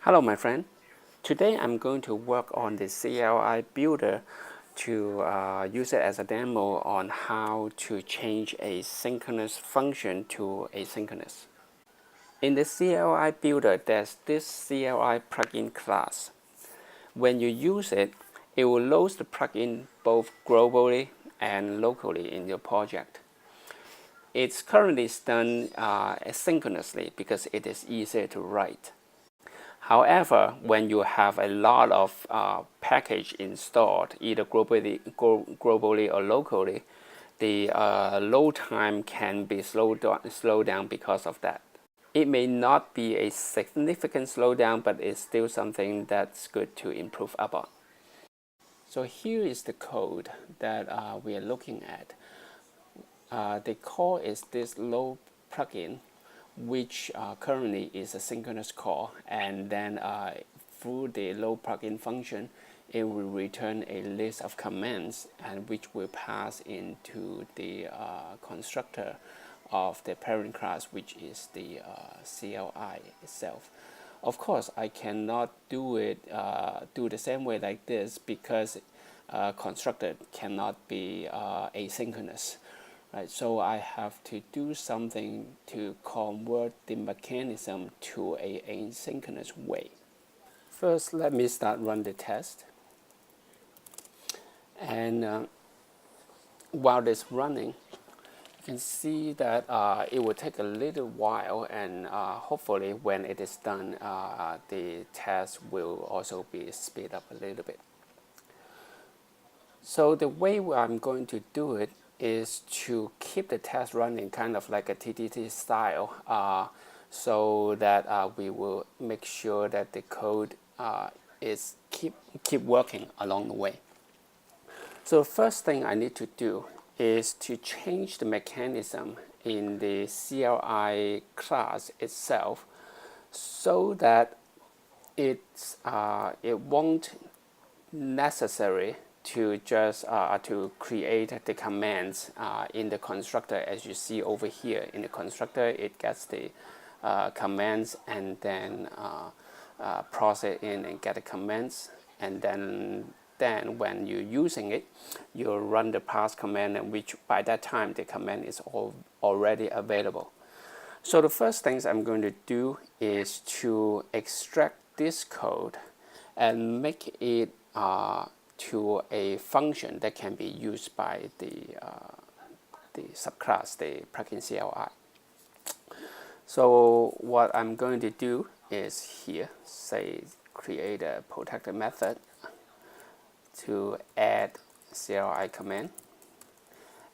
Hello my friend. Today I'm going to work on the CLI builder to use it as a demo on how to change a synchronous function to asynchronous. In the CLI builder, there's this CLI plugin class. When you use it, it will load the plugin both globally and locally in your project. It's currently done asynchronously because it is easier to write. However, when you have a lot of package installed, either globally or locally, the load time can be slowed down because of that. It may not be a significant slowdown, but it's still something that's good to improve upon. So here is the code that we are looking at. The core is this load plugin, which currently is a synchronous call, and then through the load plugin function, it will return a list of commands, and which will pass into the constructor of the parent class, which is the CLI itself. Of course, I cannot do the same way like this because constructor cannot be asynchronous. Right, so I have to do something to convert the mechanism to an asynchronous way. First, let me run the test. And while it's running, you can see that it will take a little while, and hopefully when it is done, the test will also be speed up a little bit. So the way I'm going to do it is to keep the test running kind of like a TTT style, so that we will make sure that the code is keep working along the way. So the first thing I need to do is to change the mechanism in the CLI class itself so that it won't necessary to just to create the commands in the constructor. As you see over here in the constructor, it gets the commands and then process in and get the commands, and then when you're using it, you run the pass command, and which by that time the command is already available. So the first things I'm going to do is to extract this code and make it to a function that can be used by the subclass, the plugin CLI. So what I'm going to do is here, say, create a protected method to add CLI command,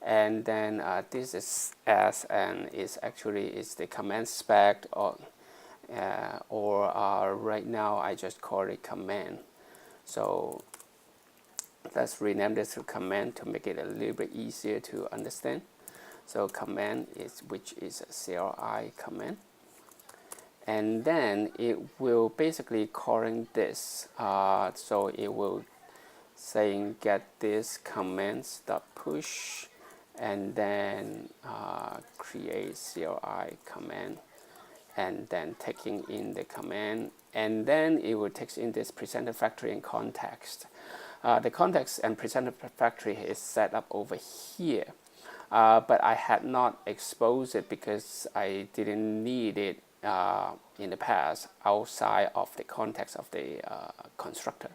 and then this is as and is the command spec, or right now I just call it command. So let's rename this to command to make it a little bit easier to understand. So command which is a CLI command, and then it will basically calling this. So it will saying get this commands dot push, and then create CLI command, and then taking in the command, and then it will take in this presenter factory and context. The context and presenter factory is set up over here, but I had not exposed it because I didn't need it in the past outside of the context of the constructor.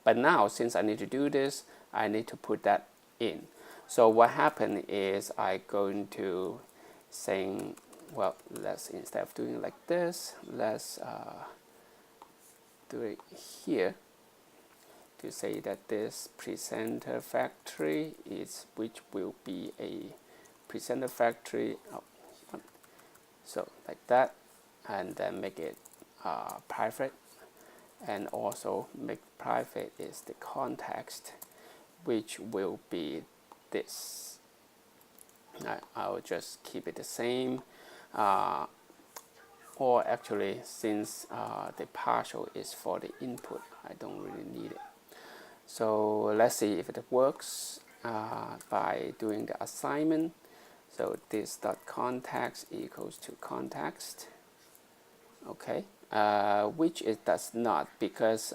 But now, since I need to do this, I need to put that in. So what happened is I'm going to saying, well, let's, instead of doing it like this, let's do it here, to say that this presenter factory is, which will be a presenter factory, so like that, and then make it private, and also make private is the context, which will be this. I'll just keep it the same, or actually, since the partial is for the input, I don't really need it. So let's see if it works by doing the assignment. So this dot context equals to context. Okay, which it does not, because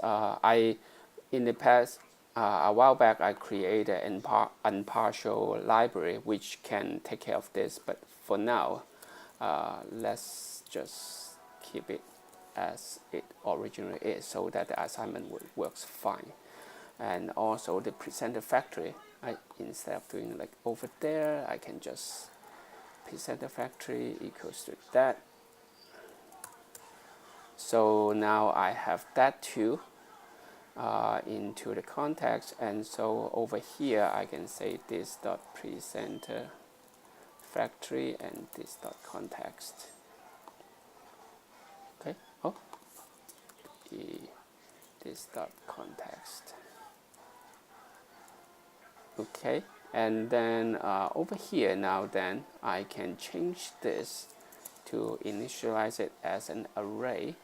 in the past, a while back, I created an unpartial library which can take care of this. But for now, let's just keep it as it originally is, so that the assignment works fine. And also the presenter factory, instead of doing like over there, I can just presenter factory equals to that. So now I have that too into the context, and so over here I can say this dot presenter factory and this dot context. Okay. Oh, this dot context. Okay, and then over here now, then I can change this to initialize it as an array.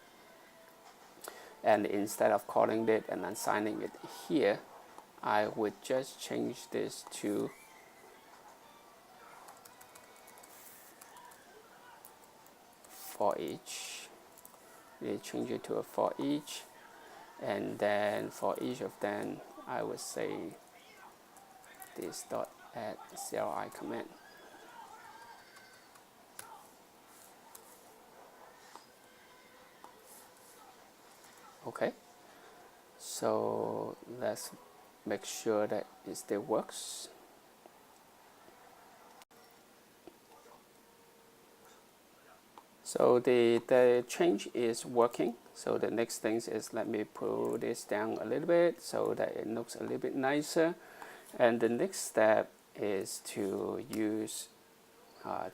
And instead of calling it and assigning it here, I would just change this to for each. We change it to a for each, and then for each of them, I would say this dot add CLI command. Okay, so let's make sure that it still works. So the change is working. So the next thing is, let me pull this down a little bit so that it looks a little bit nicer. And the next step is to use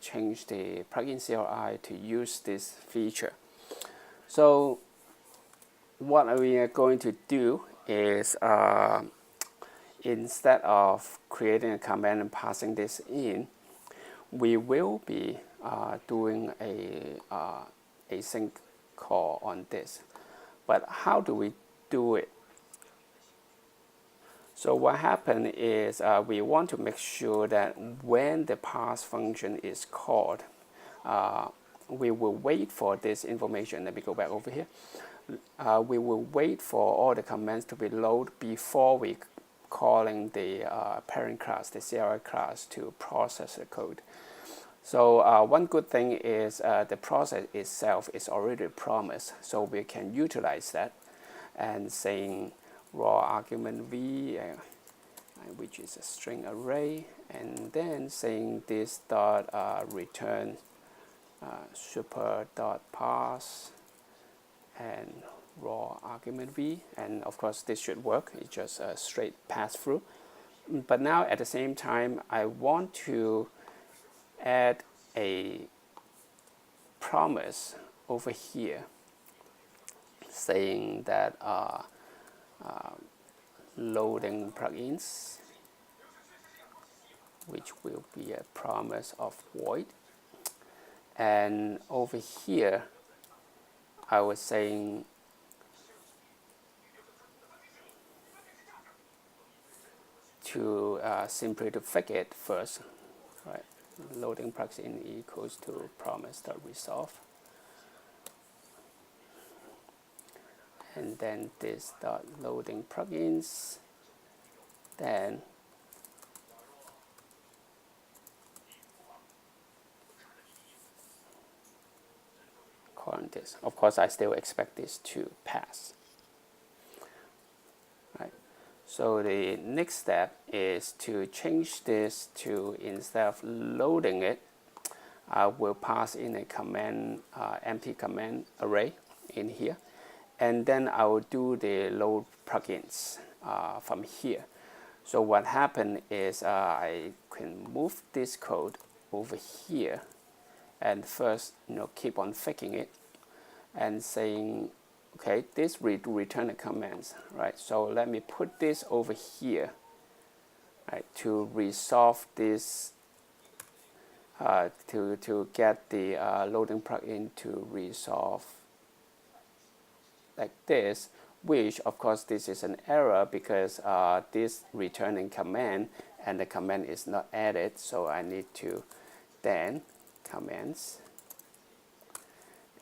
change the plugin CLI to use this feature. So what we are going to do is instead of creating a command and passing this in, we will be doing a async call on this. But how do we do it? So what happened is we want to make sure that when the pass function is called, we will wait for this information. Let me go back over here. We will wait for all the commands to be loaded before we calling the parent class, the CLI class, to process the code. So one good thing is the process itself is already promised, so we can utilize that and saying raw argument v, which is a string array, and then saying this dot return super dot pass and raw argument v, and of course this should work. It's just a straight pass through. But now at the same time, I want to add a promise over here saying that loading plugins, which will be a promise of void. And over here I was saying to simply to fix it first, right? Loading plugin equals to promise.resolve, and then this dot loading plugins, then calling this. Of course, I still expect this to pass. Right. So the next step is to change this to, instead of loading it, I will pass in a command, empty command array in here, and then I will do the load plugins from here. So what happened is I can move this code over here, and first, keep on fixing it and saying, okay, this return the commands, right? So let me put this over here, right, to resolve this, to get the loading plugin to resolve like this, which of course this is an error because this returning command and the command is not added. So I need to then commands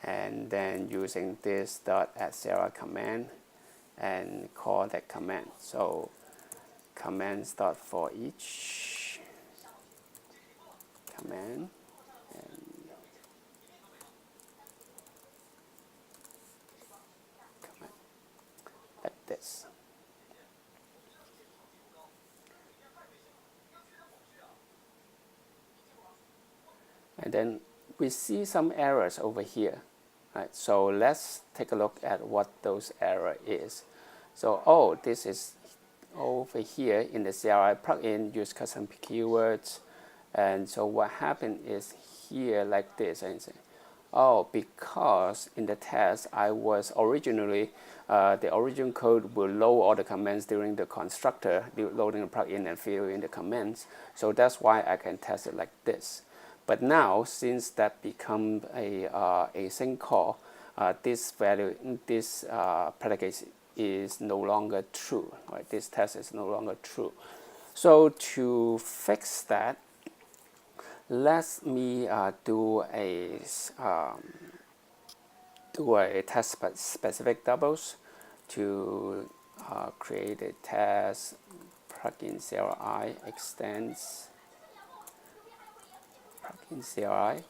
and then using this dot add CLI command and call that command. So commands dot for each command, and command like this. And then we see some errors over here. Right, so let's take a look at what those error is. So, oh, this is over here in the CLI plugin, use custom keywords. And so what happened is here like this, and say, oh, because in the test I was originally, the original code will load all the commands during the constructor, loading the plugin and fill in the commands. So that's why I can test it like this. But now, since that become a async call, this value, this predicate is no longer true. Right? This test is no longer true. So to fix that, let me do a test specific doubles to create a test plugin CLI extends plugin CLI.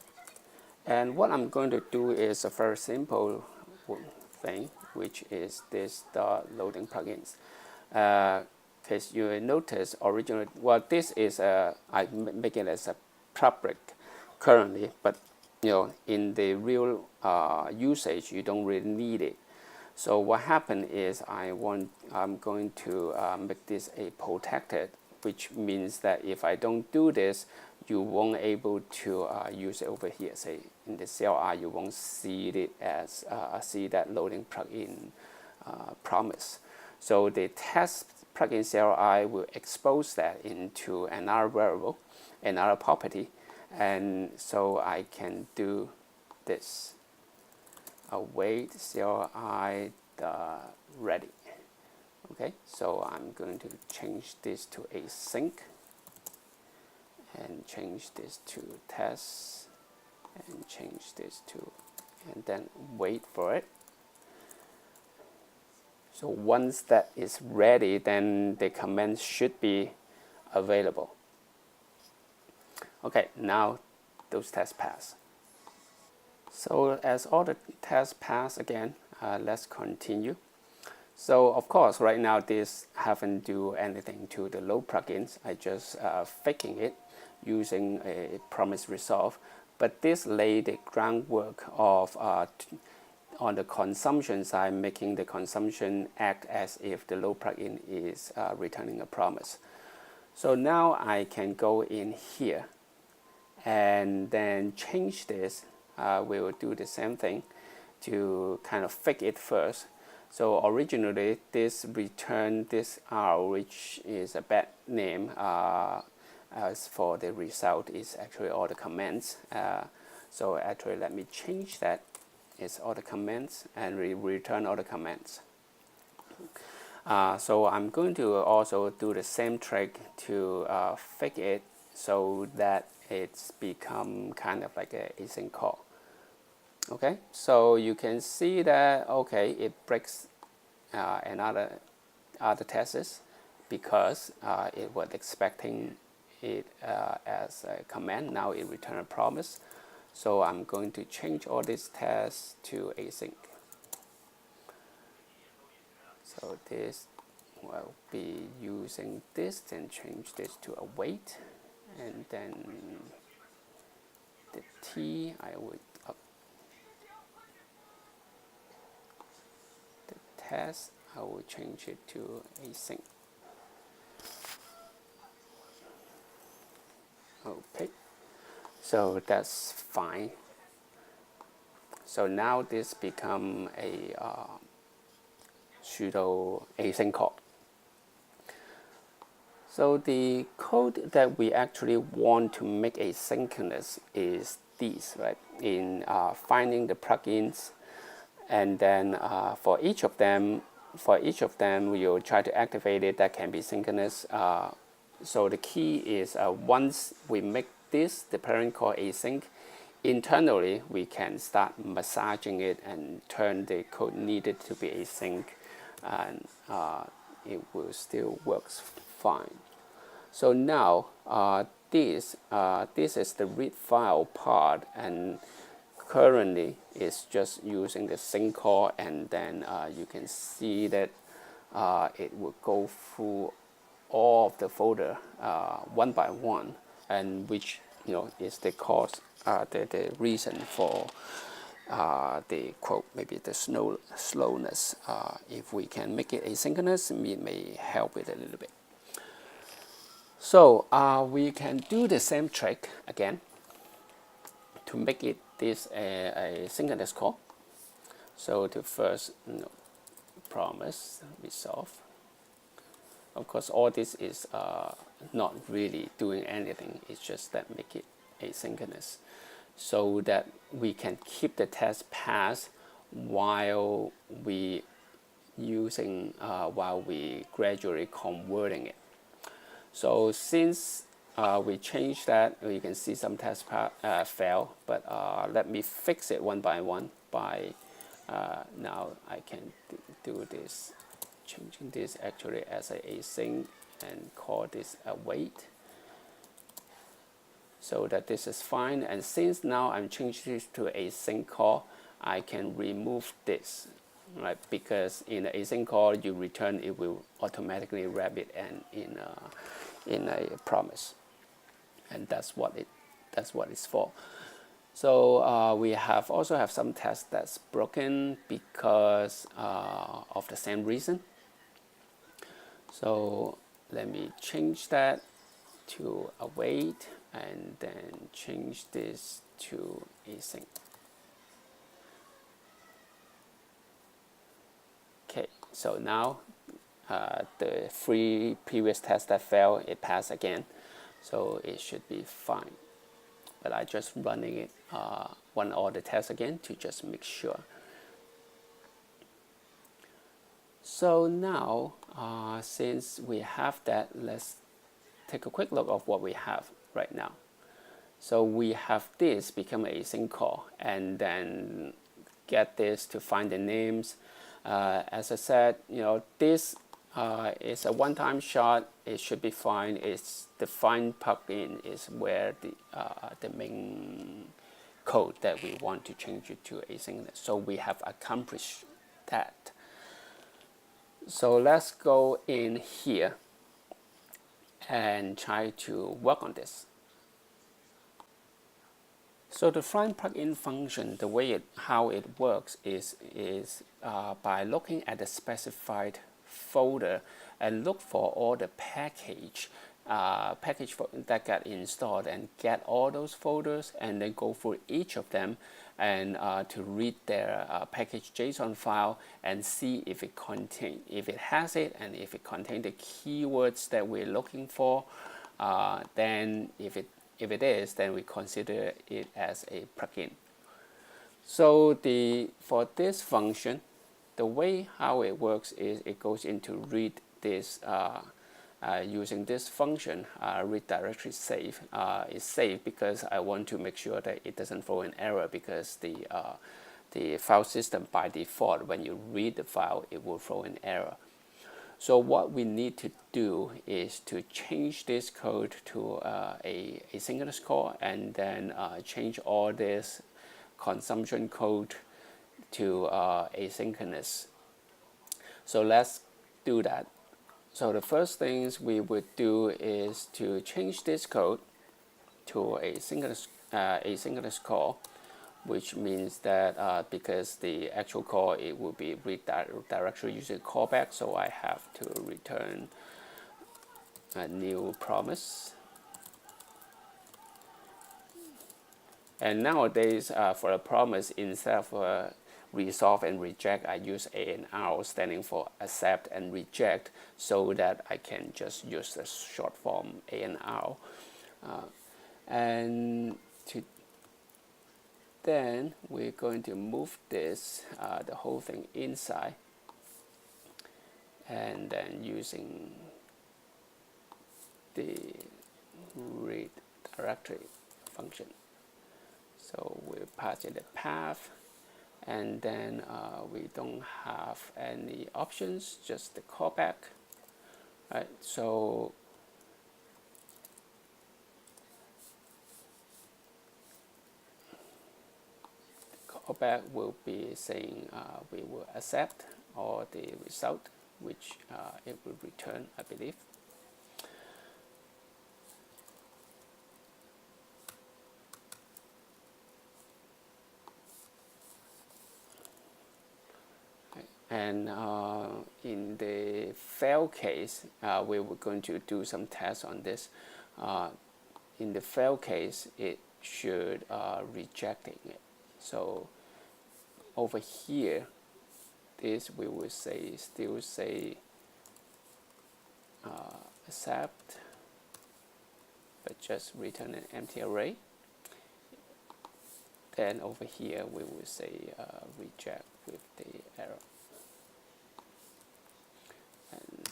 And what I'm going to do is a very simple thing, which is this loading plugins. Because you notice originally, well, this is I make it as a public currently, but in the real usage, you don't really need it. So what happened is I'm going to make this a protected, which means that if I don't do this, you won't able to use it over here. Say in the CLI, you won't see it as see that loading plugin promise. So the test plugin CLI will expose that into another variable, another property, and so I can do this. Await CLI ready. Okay, so I'm going to change this to async and change this to test and change this to, and then wait for it. So once that is ready, then the command should be available. Okay, now those tests pass. So as all the tests pass again, let's continue. So of course, right now this haven't do anything to the load plugins. I just faking it using a promise resolve. But this laid the groundwork of on the consumption side, making the consumption act as if the load plugin is returning a promise. So now I can go in here and then change this. We will do the same thing to kind of fake it first. So originally this return this R, which is a bad name. As for the result is actually all the commands. So actually let me change that. It's all the commands and return all the commands. So I'm going to also do the same trick to fake it so that it's become kind of like a async call. Okay, so you can see that okay, it breaks another other tests because it was expecting it as a command. Now it returned a promise. So I'm going to change all these tests to async. So this will be using this, then change this to await, and then the T I would up the test I will change it to async. Okay, so that's fine. So now this become a pseudo async call. So the code that we actually want to make asynchronous is these, right? In finding the plugins, and then for each of them, we'll try to activate it. That can be synchronous. So the key is once we make this, the parent called async, internally we can start massaging it and turn the code needed to be async, and it will still works fine. So now this is the read file part, and currently it's just using the sync call, and then you can see that it will go through all of the folder one by one, and which is the cause, the reason for the quote, maybe the slowness. If we can make it asynchronous, it may help it a little bit. So we can do the same trick again to make it this a synchronous call. So to first promise resolve. Of course, all this is not really doing anything. It's just that make it asynchronous, so that we can keep the test pass while we gradually converting it. So since we changed that, you can see some tests fail, but let me fix it one by one by now I can do this, changing this actually as a async and call this await, so that this is fine. And since now I'm changing this to async call, I can remove this, right? Because in the async call you return, it will automatically wrap it and in a promise, and that's what it's for. So we also have some tests that's broken because of the same reason. So let me change that to await, and then change this to async. Okay, so now the 3 previous tests that failed, it passed again, so it should be fine. But I just running it, run all the tests again to just make sure. So now, since we have that, let's take a quick look of what we have right now. So we have this become a async call, and then get this to find the names. As I said, this is a one-time shot. It should be fine. It's the find plugin is where the main code that we want to change it to asynchronous. So we have accomplished that. So let's go in here and try to work on this. So the find plugin function, the way how it works is by looking at the specified folder and look for all the package that got installed, and get all those folders, and then go through each of them and to read their package JSON file and see if it has it, and if it contains the keywords that we're looking for. Then if it is, then we consider it as a plugin. So for this function, the way how it works is it goes into read this using this function, read directory save. Is safe because I want to make sure that it doesn't throw an error, because the file system by default, when you read the file, it will throw an error. So what we need to do is to change this code to a asynchronous call, and then change all this consumption code to asynchronous. So let's do that. So the first things we would do is to change this code to a asynchronous call, which means that because the actual call, it will be read directory using callback, so I have to return a new promise. And nowadays, for a promise, instead of resolve and reject, I use ANR, standing for accept and reject, so that I can just use the short form ANR. And then we're going to move this, the whole thing inside, and then using the read directory function. So we pass in the path, and then we don't have any options, just the callback. Right, so callback will be saying we will accept all the result, which it will return, I believe. And in the fail case, we were going to do some tests on this. In the fail case, it should rejecting it. So over here, this we will say still say accept, but just return an empty array. Then over here we will say reject with the error. And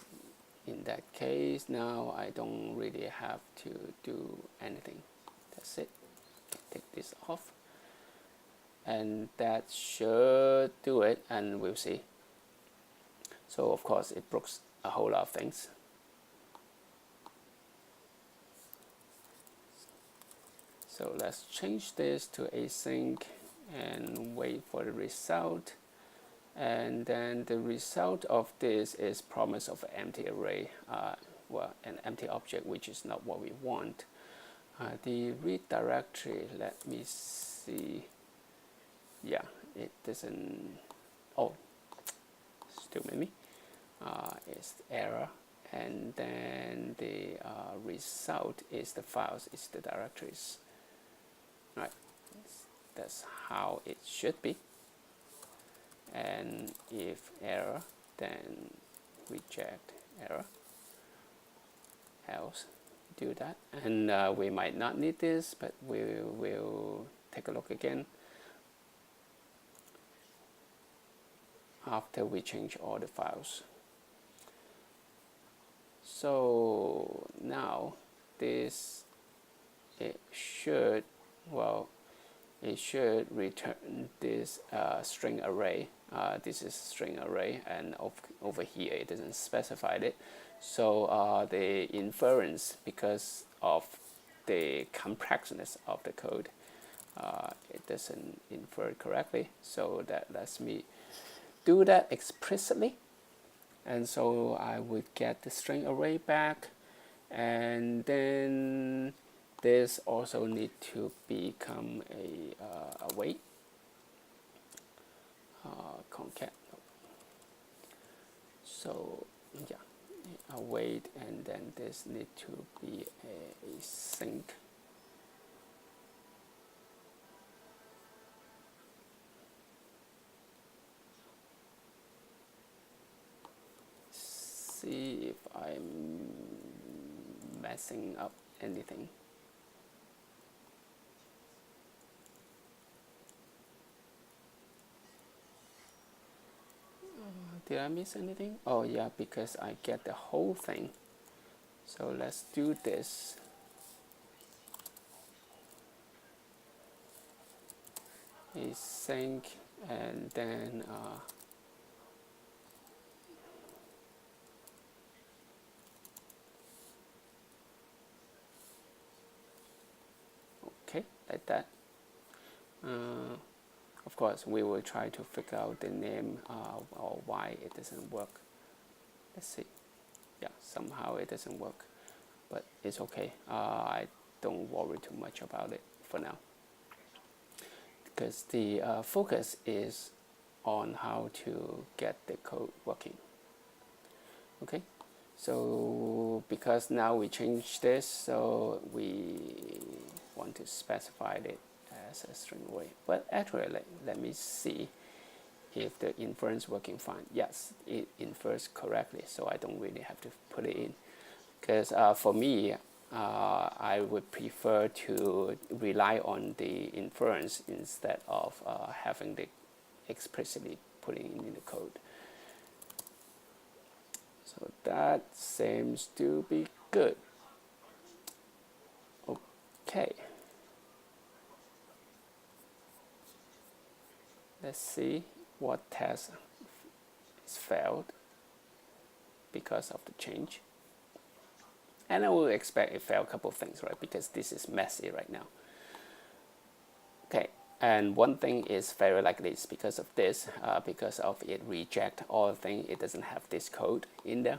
in that case, now I don't really have to do anything. That's it. Take this off. And that should do it, and we'll see. So of course it broke a whole lot of things. So let's change this to async and wait for the result. And then the result of this is promise of an empty array, well, an empty object, which is not what we want. The read directory, let me see. Yeah, it doesn't. Oh, still maybe. It's error, and then the result is the files, is the directories. Right, that's how it should be. And if error, then reject error, else do that. And we might not need this, but we will take a look again after we change all the files. So now this, it should, well, it should return this string array. This is string array, and over here it doesn't specify it. So the inference, because of the complexness of the code, it doesn't infer correctly. So that lets me do that explicitly. And so I would get the string array back, and then this also need to become a await, concat. So yeah, await, and then this need to be a sync. See if I'm messing up anything. Did I miss anything? Oh yeah, because I get the whole thing. So let's do this. Async, and then okay, like that. Of course, we will try to figure out the name or why it doesn't work. Let's see. Yeah, somehow it doesn't work, but it's okay. I don't worry too much about it for now, because the focus is on how to get the code working. Okay, so because now we changed this, so we want to specify it as a string array. But actually, let me see if the inference working fine. Yes, it infers correctly, so I don't really have to put it in. Because for me, I would prefer to rely on the inference instead of having the explicitly putting in the code. So that seems to be good. Okay. let's see what test is failed because of the change. And I will expect it failed a couple of things, right? Because this is messy right now. Okay, and one thing is very likely it's because of this, because of it reject all things. It doesn't have this code in there.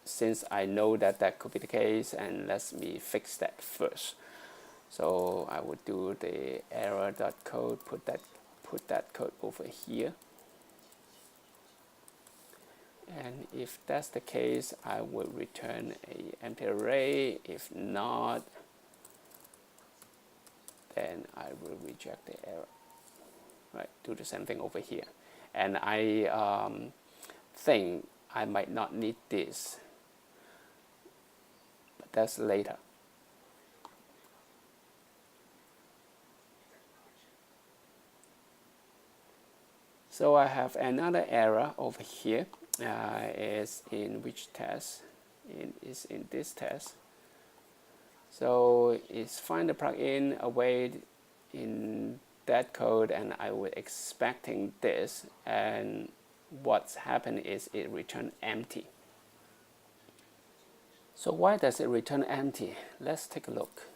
Since I know that that could be the case, and let me fix that first. So I would do the error.code, put that code over here. And if that's the case, I will return a empty array. If not, then I will reject the error. Right, do the same thing over here. And I think I might not need this, but that's later. So I have another error over here. Is in which test? Is in this test. So it's find the plugin away in that code, and I was expecting this, and what's happened is it returned empty. So why does it return empty? Let's take a look.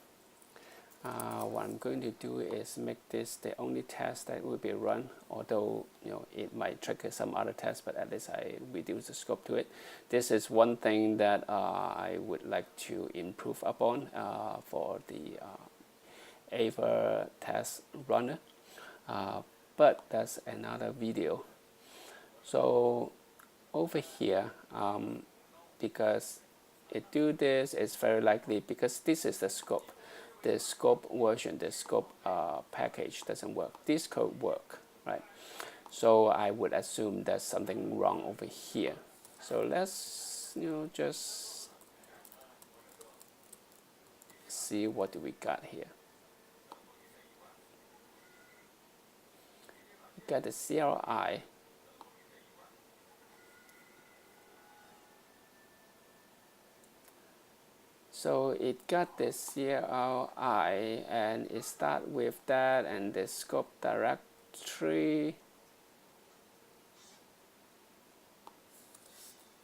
What I'm going to do is make this the only test that will be run, although it might trigger some other tests, but at least I reduce the scope to it. This is one thing that I would like to improve upon for the Ava test runner, but that's another video. So over here, because it do this, it's very likely because this is the scope. The scope version, the scope package doesn't work. This code work, right? So I would assume there's something wrong over here. So let's just see what do we got here. We got the CLI. So it got the CLI, and it start with that, and the scope directory.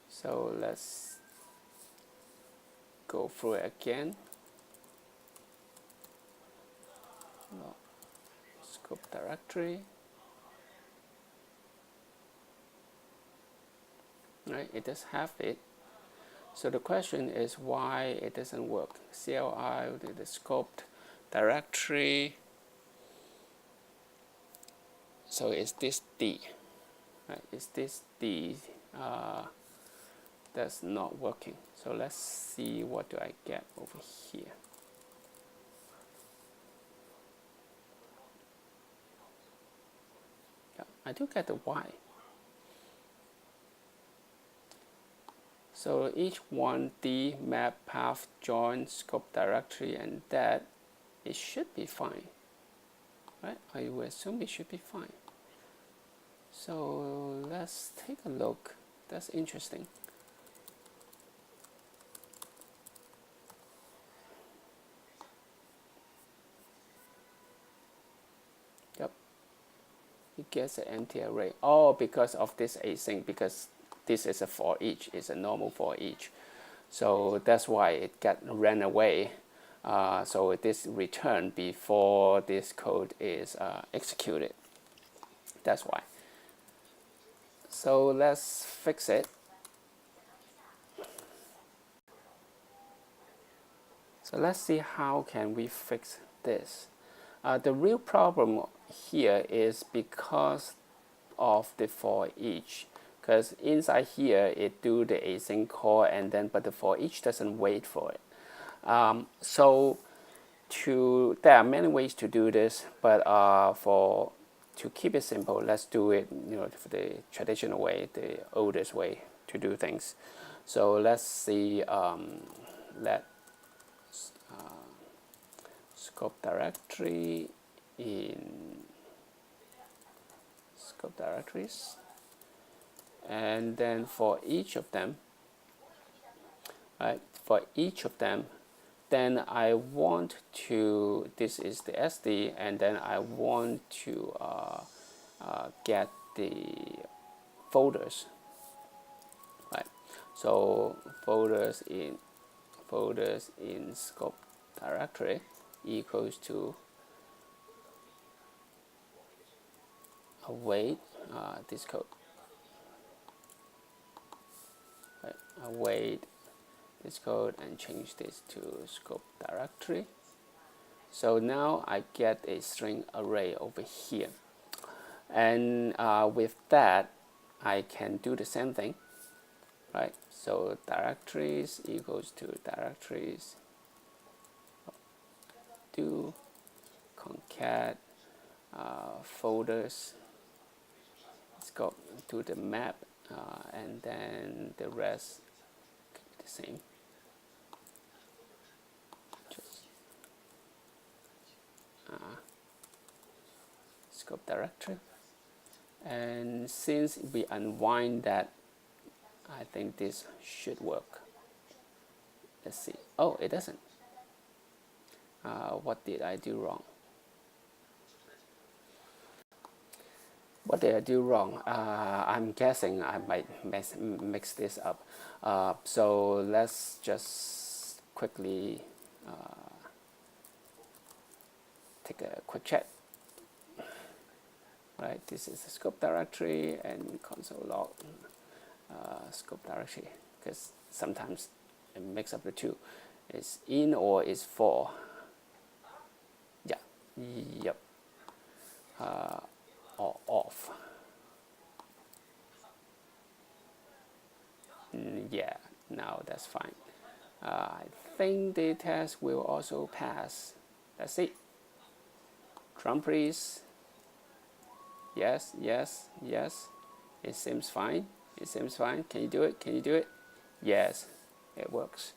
So let's go through it again. Scope directory. Right, it does have it. So the question is why it doesn't work. CLI, the scope directory. So is this D? Right? Is this D? That's not working. So let's see what do I get over here. Yeah, I do get the Y. So each one, D, map, path, join, scope directory, and that, it should be fine. Right? I will assume it should be fine. So let's take a look. That's interesting. Yep. It gets an empty array. Oh, because of this async, because this is a for each, it's a normal for each. So that's why it ran away. So this return before this code is executed. That's why. So let's fix it. So let's see how can we fix this. The real problem here is because of the for each. Because inside here it do the async call, and then but the for each doesn't wait for it. There are many ways to do this, but to keep it simple, let's do it for the traditional way, the oldest way to do things. So let's see. Let scope directory in scope directories. And then for each of them, right, for each of them, then I want to, this is the SD, and then I want to get the folders, right? So folders in scope directory equals to await this code, right? Await this code and change this to scope directory. So now I get a string array over here, and with that I can do the same thing, right? So directories equals to directories do concat folders, let's go to the map, and then the rest the same. Just scope directory, and since we unwind that, I think this should work. Let's see. Oh, it doesn't. What did I do wrong? What did I do wrong? I'm guessing I might mix this up. So let's just quickly take a quick check. Right, this is the scope directory and console log scope directory, because sometimes I mix up the two. It's in or is for. Yeah, yep. Or off. Yeah, now that's fine. I think the test will also pass. Let's see. Drum please. Yes, yes, yes. It seems fine. It seems fine. Can you do it? Can you do it? Yes, it works.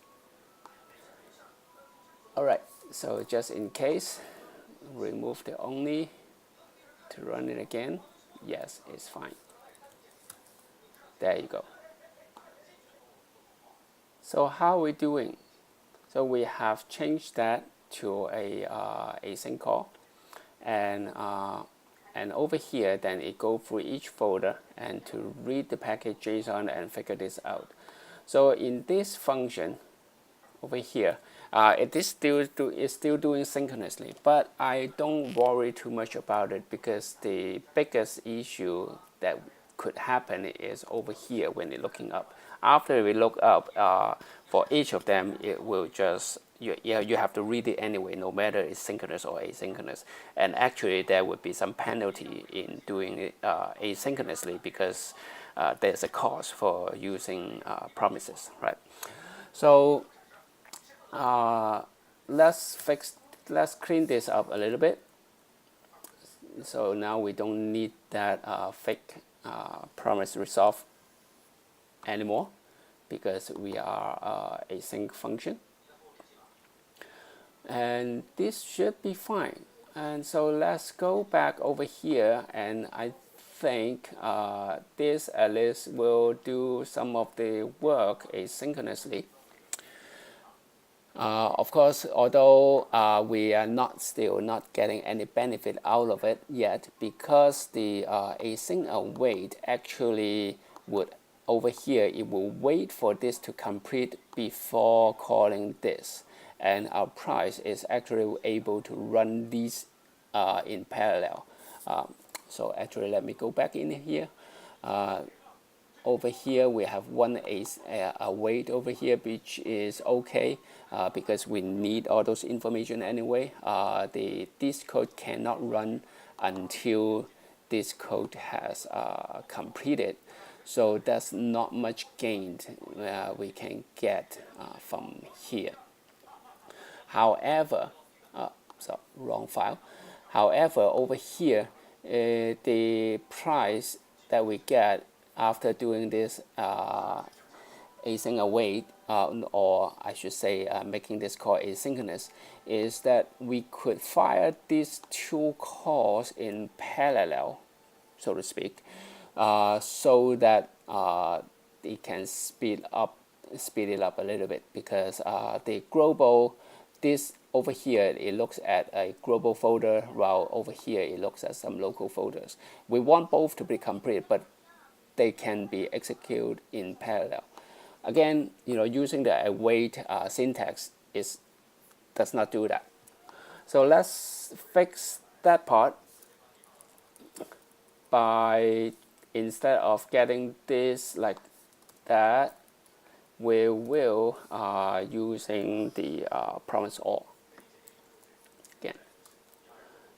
Alright, so just in case, remove the only to run it again. Yes, it's fine. There you go. So how are we doing? So we have changed that to a async call, and over here then it go through each folder and to read the package JSON and figure this out. So in this function over here, it is still doing synchronously, but I don't worry too much about it, because the biggest issue that could happen is over here when you're looking up. After we look up, for each of them, it will just you have to read it anyway, no matter it's synchronous or asynchronous. And actually, there would be some penalty in doing it asynchronously, because there's a cost for using promises, right? So let's clean this up a little bit. So now we don't need that fake promise resolve anymore, because we are async function, and this should be fine. And so let's go back over here, and I think this at least will do some of the work asynchronously. Of course, although we are still not getting any benefit out of it yet, because the async await actually would, over here, it will wait for this to complete before calling this, and our price is actually able to run these in parallel. So actually, let me go back in here. Over here we have one await over here, which is okay, because we need all those information anyway. This code cannot run until this code has completed, so that's not much gained we can get from here. However, so wrong file. However, over here, the price that we get after doing this async await, or I should say making this call asynchronous, is that we could fire these two calls in parallel, so to speak, so that it can speed it up a little bit, because the global this over here, it looks at a global folder, while over here it looks at some local folders. We want both to be complete, but they can be executed in parallel. Again, using the await syntax does not do that. So let's fix that part by, instead of getting this like that, we will using the promise all again.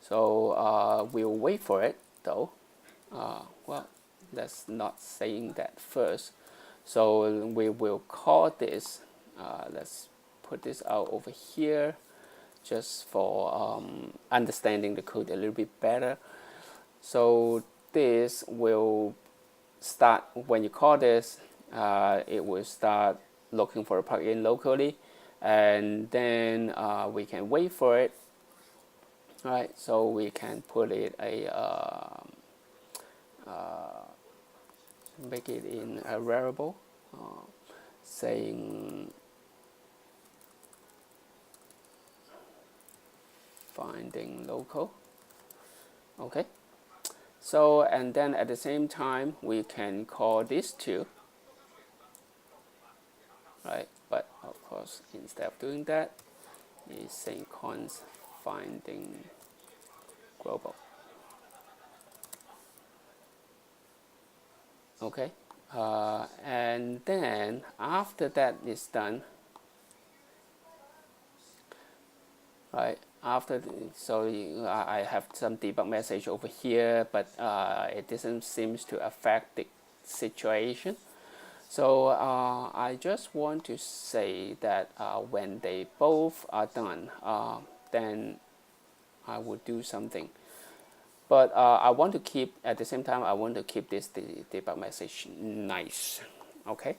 So we'll wait for it though. Well, let's not saying that first. So we will call this. Let's put this out over here, just for understanding the code a little bit better. So this will start, when you call this, it will start looking for a plugin locally, and then we can wait for it. Right, so we can put it make it in a variable, saying finding local. Okay, so and then at the same time we can call this too, right? But of course, instead of doing that, is saying const finding global. Okay, and then after that is done, right? So I have some debug message over here, but it doesn't seem to affect the situation. So I just want to say that when they both are done, then I will do something. But I want to keep, at the same time, I want to keep this debug message nice. Okay,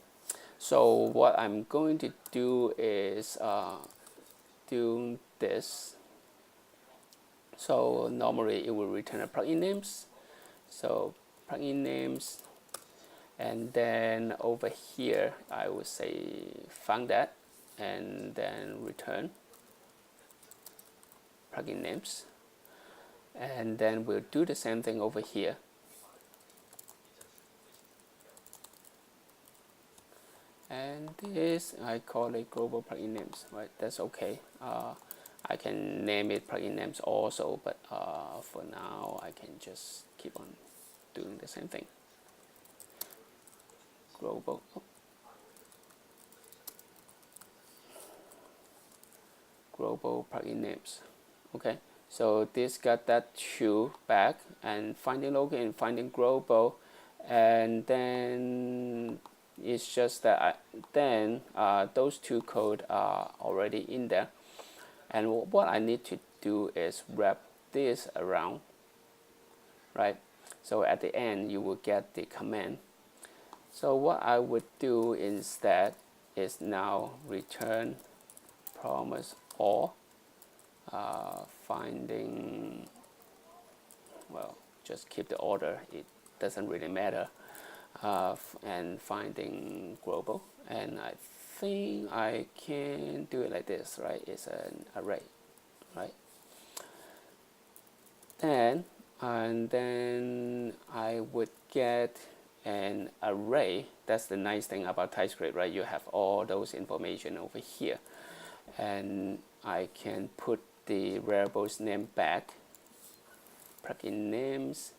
so what I'm going to do is do this. So normally it will return a plugin names. So plugin names, and then over here I will say found that, and then return plugin names. And then we'll do the same thing over here. And this, I call it global plugin names, right? That's okay. I can name it plugin names also, but for now I can just keep on doing the same thing. Global. Global plugin names. Okay. So this got that two back, and finding local and finding global, and then it's just that then those two code are already in there, and what I need to do is wrap this around, right? So at the end you will get the command. So what I would do instead is now return promise all. Finding, well, just keep the order, it doesn't really matter, and finding global, and I think I can do it like this, right? It's an array, right? And then I would get an array. That's the nice thing about TypeScript, right? You have all those information over here, and I can put the variables name back, plugin names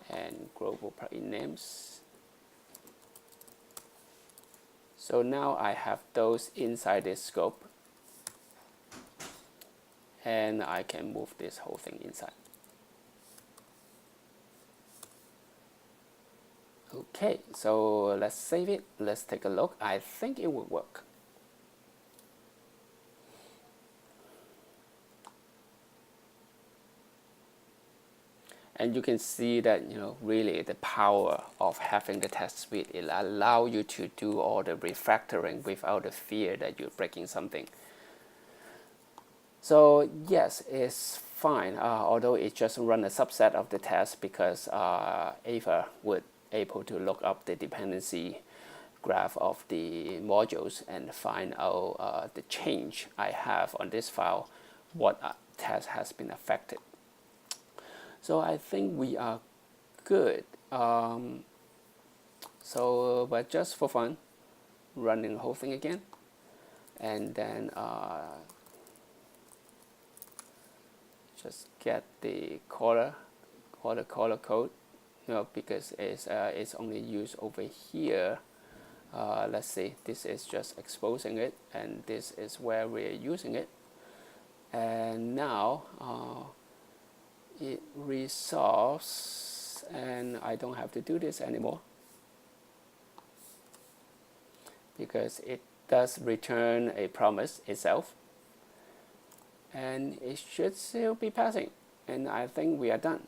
and global plugin names. So now I have those inside this scope, and I can move this whole thing inside. Okay, so let's save it. Let's take a look. I think it will work. And you can see that, really the power of having the test suite, it allows you to do all the refactoring without the fear that you're breaking something. So yes, it's fine, although it just run a subset of the test, because Ava would able to look up the dependency graph of the modules and find out the change I have on this file, what task has been affected. So I think we are good. But just for fun, running the whole thing again, and then just get the caller code, because it's only used over here. Let's see, this is just exposing it, and this is where we're using it. And now it resolves, and I don't have to do this anymore because it does return a promise itself, and it should still be passing, and I think we are done.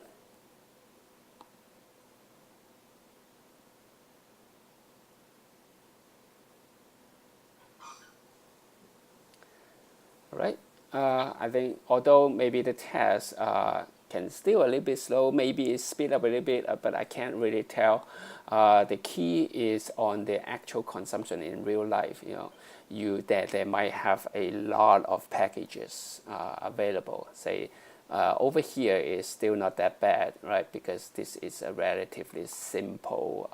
All right. I think although maybe the test can still a little bit slow, maybe it speed up a little bit, but I can't really tell. The key is on the actual consumption in real life. They might have a lot of packages available. Say over here is still not that bad, right? Because this is a relatively simple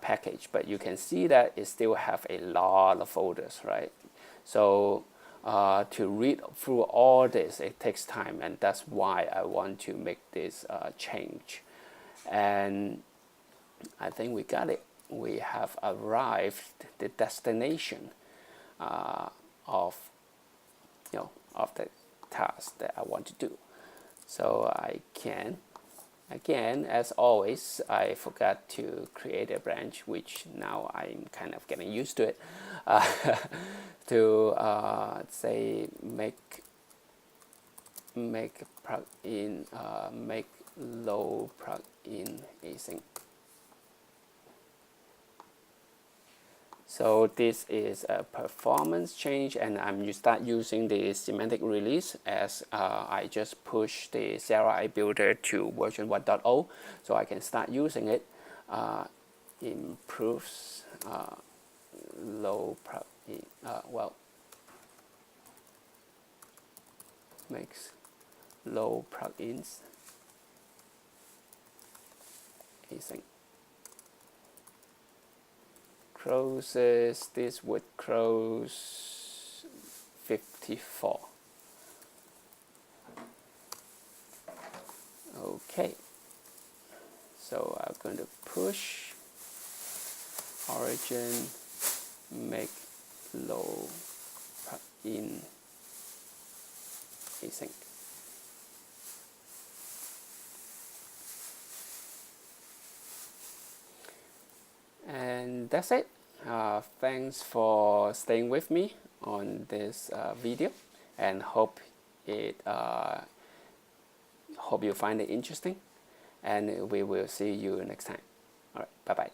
package, but you can see that it still have a lot of folders, right? So to read through all this, it takes time, and that's why I want to make this change. And I think we got it. We have arrived the destination of the task that I want to do. So I can, again, as always, I forgot to create a branch, which now I'm kind of getting used to it. To say make plugin, make low plugin async. So this is a performance change, and I'm start using the semantic release as I just push the CLI builder to version 1.0, so I can start using it. Improves low plugin, makes low plugins async. Closes, this would close 54. Okay, so I'm going to push origin, make low plugin async. And that's it. Thanks for staying with me on this video, and hope you find it interesting, and we will see you next time. All right, bye bye.